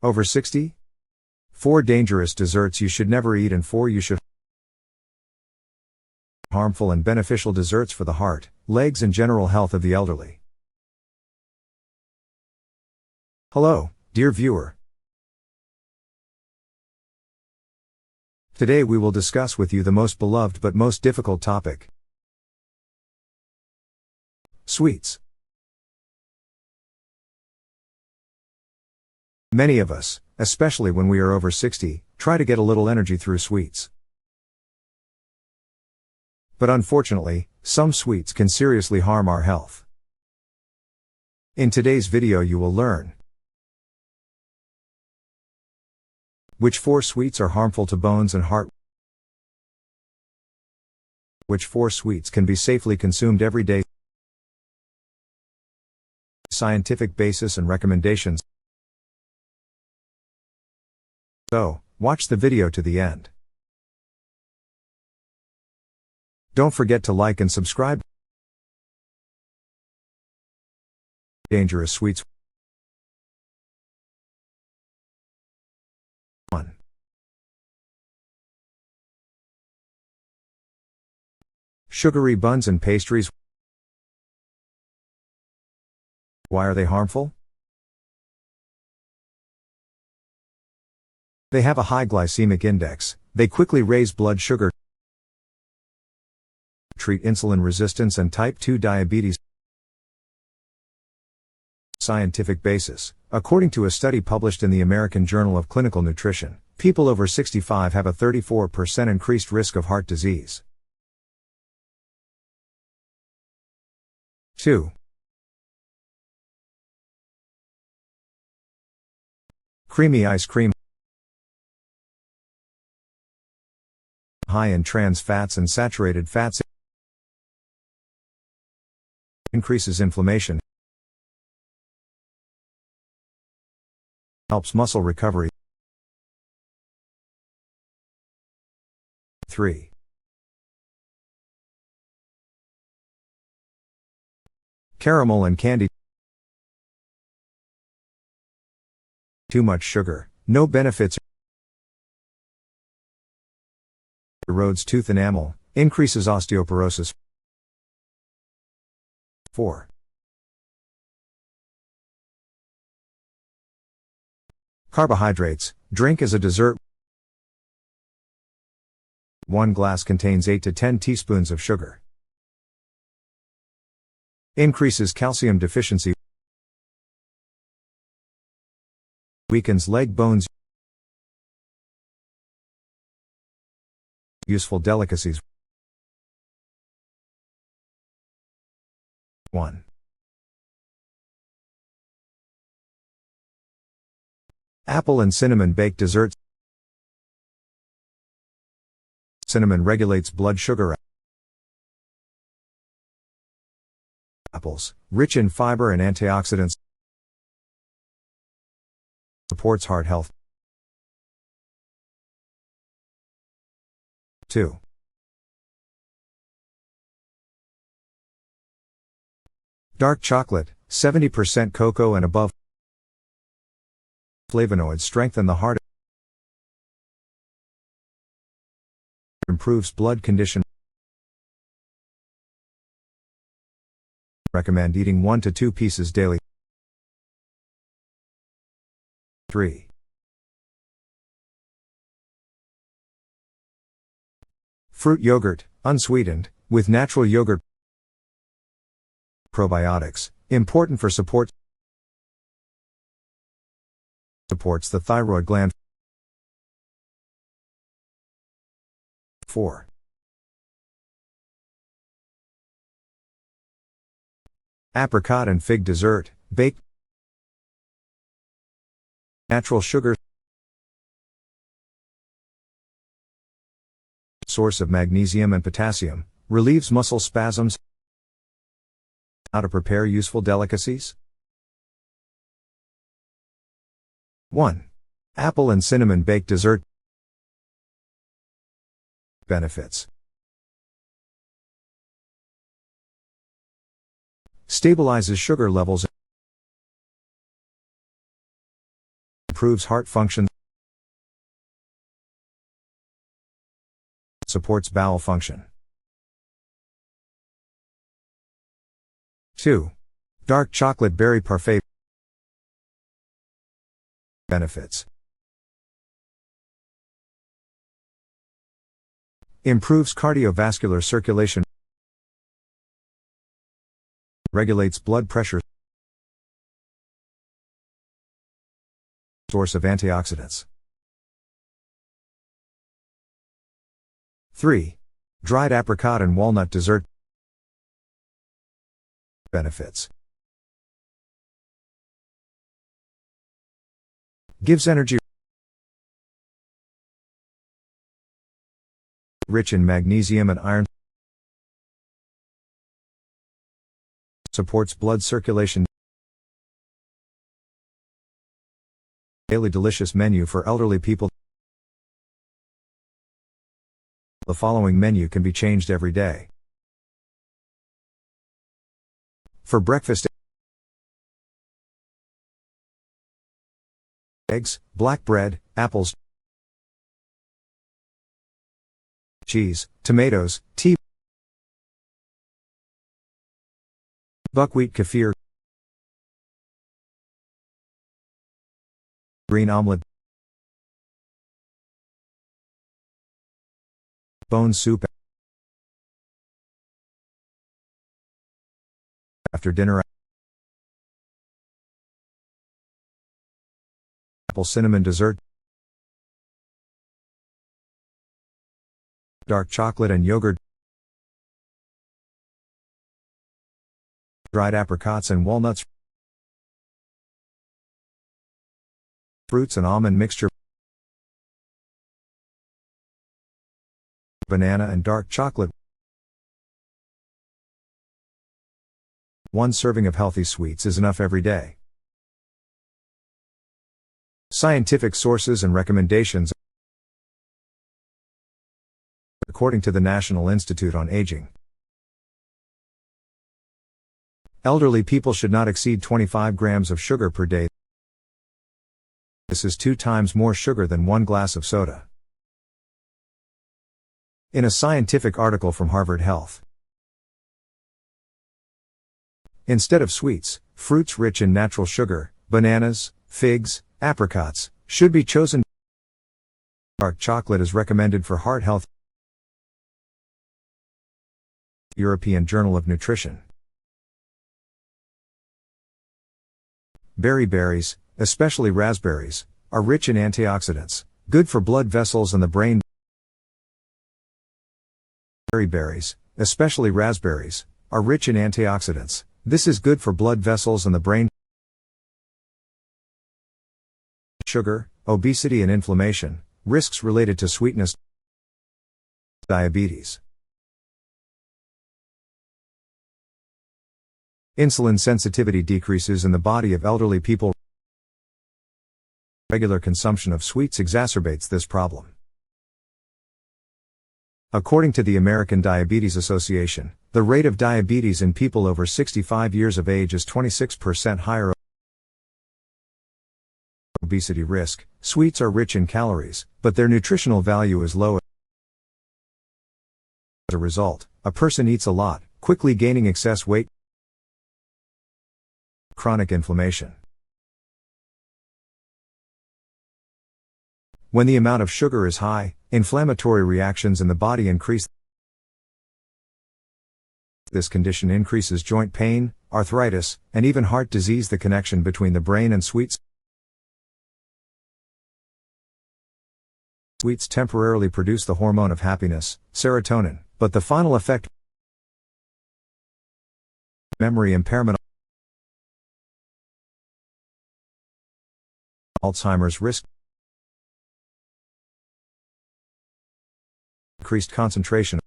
Over 60? 4 dangerous desserts you should never eat and 4 you should. Harmful and beneficial desserts for the heart, legs and general health of the elderly. Hello, dear viewer. Today we will discuss with you the most beloved but most difficult topic. Sweets. Many of us, especially when we are over 60, try to get a little energy through sweets. But unfortunately, some sweets can seriously harm our health. In today's video you will learn which 4 sweets are harmful to bones and heart, which 4 sweets can be safely consumed every day, scientific basis and recommendations. So, watch the video to the end. Don't forget to like and subscribe. Dangerous sweets. 1. Sugary buns and pastries. Why are they harmful? They have a high glycemic index, they quickly raise blood sugar, treat insulin resistance and type 2 diabetes. Scientific basis. According to a study published in the American Journal of Clinical Nutrition, people over 65 have a 34% increased risk of heart disease. 2. Creamy ice cream. High in trans fats and saturated fats, increases inflammation, helps muscle recovery. 3. Caramel and candy. Too much sugar, no benefits. Erodes tooth enamel, increases osteoporosis. 4. Carbohydrates. Drink as a dessert. 1 glass contains 8 to 10 teaspoons of sugar. Increases calcium deficiency. Weakens leg bones. Useful delicacies. 1. Apple and cinnamon baked desserts. Cinnamon regulates blood sugar. Apples, rich in fiber and antioxidants, supports heart health. 2. Dark chocolate, 70% cocoa and above. Flavonoids strengthen the heart. Improves blood condition. Recommend eating 1 to 2 pieces daily. 3. Fruit yogurt, unsweetened, with natural yogurt. Probiotics, important for supports the thyroid gland. 4. Apricot and fig dessert, baked. Natural sugar. Source of magnesium and potassium, relieves muscle spasms. How to prepare useful delicacies? 1. Apple and cinnamon baked dessert. Benefits. Stabilizes sugar levels. improves heart function, supports bowel function. 2. Dark chocolate berry parfait benefits. Improves cardiovascular circulation, regulates blood pressure, source of antioxidants. 3. Dried apricot and walnut dessert benefits. Gives energy, rich in magnesium and iron, supports blood circulation. Daily delicious menu for elderly people. The following menu can be changed every day. For breakfast: eggs, black bread, apples, cheese, tomatoes, tea, buckwheat kefir, green omelette, bone soup. After dinner: apple cinnamon dessert, dark chocolate and yogurt, dried apricots and walnuts, fruits and almond mixture, banana and dark chocolate. 1 serving of healthy sweets is enough every day. Scientific sources and recommendations. According to the National Institute on Aging, elderly people should not exceed 25 grams of sugar per day. This is 2 times more sugar than 1 glass of soda. In a scientific article from Harvard Health, instead of sweets, fruits rich in natural sugar, bananas, figs, apricots, should be chosen. Dark chocolate is recommended for heart health. European Journal of Nutrition. Berries, especially raspberries, are rich in antioxidants, good for blood vessels and the brain. Berries, especially raspberries, are rich in antioxidants. This is good for blood vessels and the brain. Sugar, obesity and inflammation, risks related to sweetness. Diabetes. Insulin sensitivity decreases in the body of elderly people. Regular consumption of sweets exacerbates this problem. According to the American Diabetes Association, the rate of diabetes in people over 65 years of age is 26% higher. Obesity risk: sweets are rich in calories, but their nutritional value is low. As a result, a person eats a lot, quickly gaining excess weight. Chronic inflammation. When the amount of sugar is high, inflammatory reactions in the body increase. This condition increases joint pain, arthritis, and even heart disease. The connection between the brain and sweets. Sweets temporarily produce the hormone of happiness, serotonin, but the final effect: memory impairment, Alzheimer's risk, increased concentration.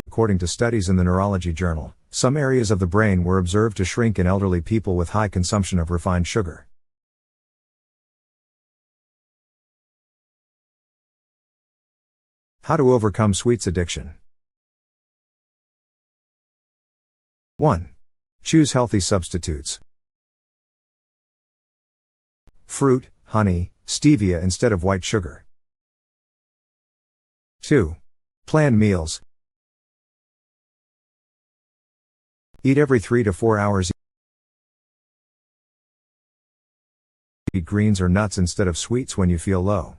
According to studies in the Neurology Journal, some areas of the brain were observed to shrink in elderly people with high consumption of refined sugar. How to overcome sweets addiction. 1. Choose healthy substitutes. fruit, honey, stevia instead of white sugar. 2. Plan meals. Eat every 3 to 4 hours. Eat greens or nuts instead of sweets when you feel low.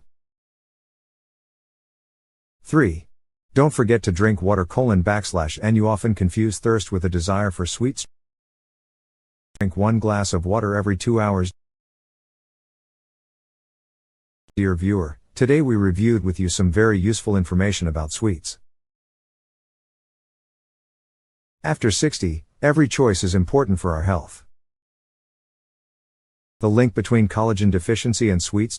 3. Don't forget to drink water : and you often confuse thirst with a desire for sweets. Drink 1 glass of water every 2 hours. Dear viewer, today we reviewed with you some very useful information about sweets. After 60, every choice is important for our health. The link between collagen deficiency and sweets.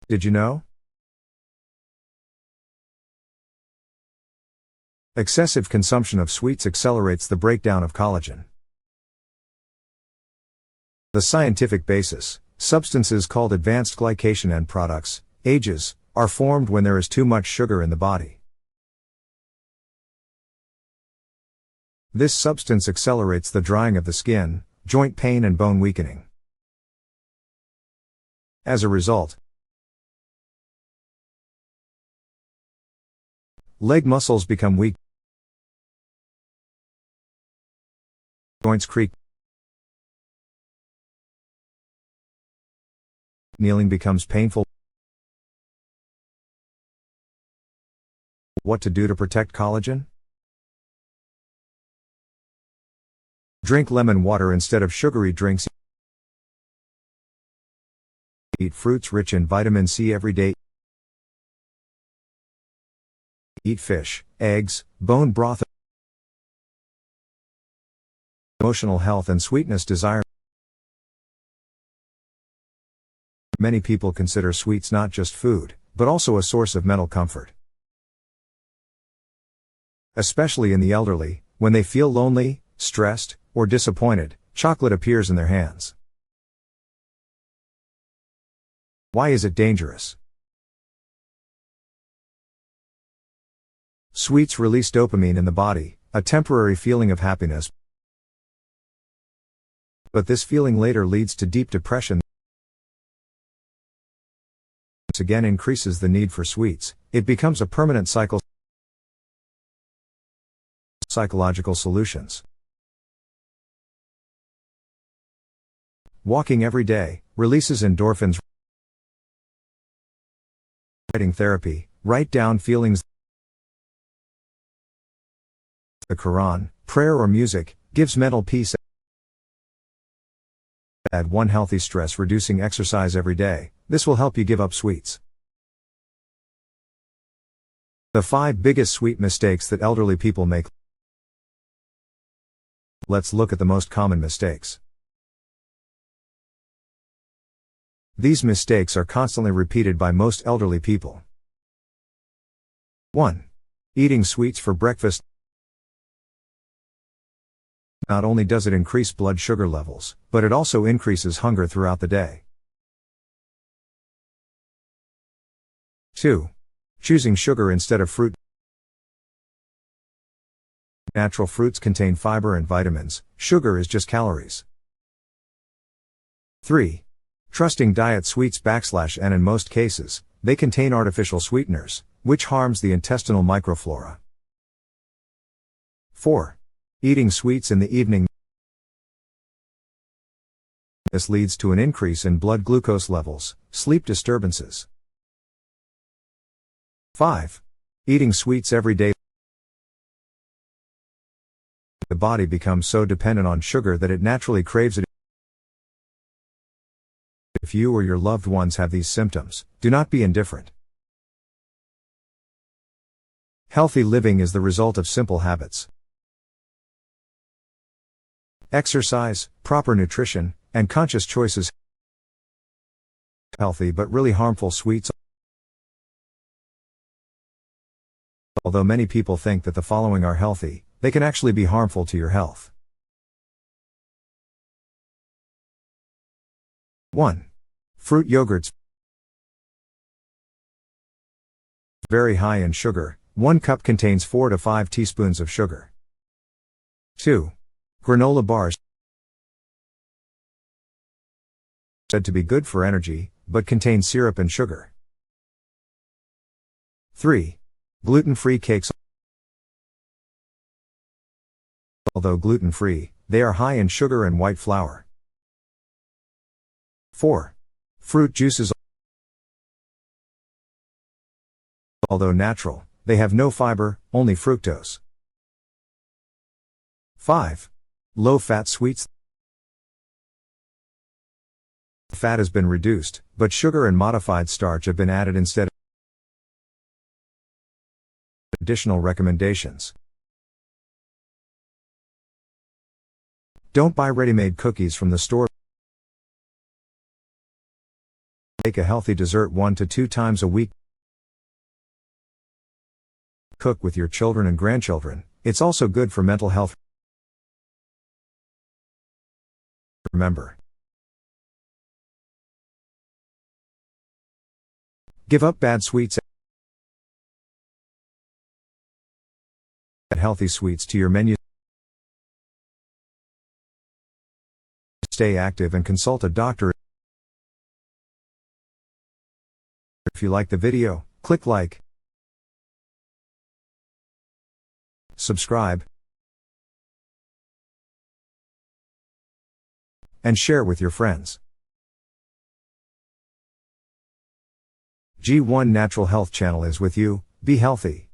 Did you know? Excessive consumption of sweets accelerates the breakdown of collagen. The scientific basis: substances called advanced glycation end products, AGEs, are formed when there is too much sugar in the body. This substance accelerates the drying of the skin, joint pain and bone weakening. As a result, leg muscles become weak, joints creak, kneeling becomes painful. What to do to protect collagen? Drink lemon water instead of sugary drinks. Eat fruits rich in vitamin C every day. Eat fish, eggs, bone broth. Emotional health and sweetness desire. Many people consider sweets not just food, but also a source of mental comfort. Especially in the elderly, when they feel lonely, stressed, or disappointed, chocolate appears in their hands. Why is it dangerous? Sweets release dopamine in the body, a temporary feeling of happiness. But this feeling later leads to deep depression. This again increases the need for sweets. It becomes a permanent cycle. Psychological solutions. Walking every day releases endorphins. Writing therapy: write down feelings. The Quran, prayer or music, gives mental peace. Add 1 healthy stress reducing exercise every day. This will help you give up sweets. The 5 biggest sweet mistakes that elderly people make. Let's look at the most common mistakes. These mistakes are constantly repeated by most elderly people. 1. Eating sweets for breakfast. Not only does it increase blood sugar levels, but it also increases hunger throughout the day. 2. Choosing sugar instead of fruit. Natural fruits contain fiber and vitamins, sugar is just calories. 3. Trusting diet sweets / and in most cases, they contain artificial sweeteners, which harms the intestinal microflora. 4. Eating sweets in the evening. This leads to an increase in blood glucose levels, sleep disturbances. 5. Eating sweets every day. The body becomes so dependent on sugar that it naturally craves it. If you or your loved ones have these symptoms, do not be indifferent. Healthy living is the result of simple habits. Exercise, proper nutrition, and conscious choices. Healthy but really harmful sweets. Although many people think that the following are healthy, they can actually be harmful to your health. 1. Fruit yogurts. Very high in sugar, 1 cup contains 4 to 5 teaspoons of sugar. 2. Granola bars. Said to be good for energy, but contain syrup and sugar. 3. Gluten-free cakes. Although gluten-free, they are high in sugar and white flour. 4. Fruit juices. Although natural, they have no fiber, only fructose. 5. Low-fat sweets. Fat has been reduced, but sugar and modified starch have been added instead. Additional recommendations. Don't buy ready-made cookies from the store. Make a healthy dessert 1 to 2 times a week. Cook with your children and grandchildren. It's also good for mental health. Remember. Give up bad sweets. Add healthy sweets to your menu. Stay active and consult a doctor. If you like the video, click like, subscribe, and share with your friends. G1 Natural Health Channel is with you. Be healthy.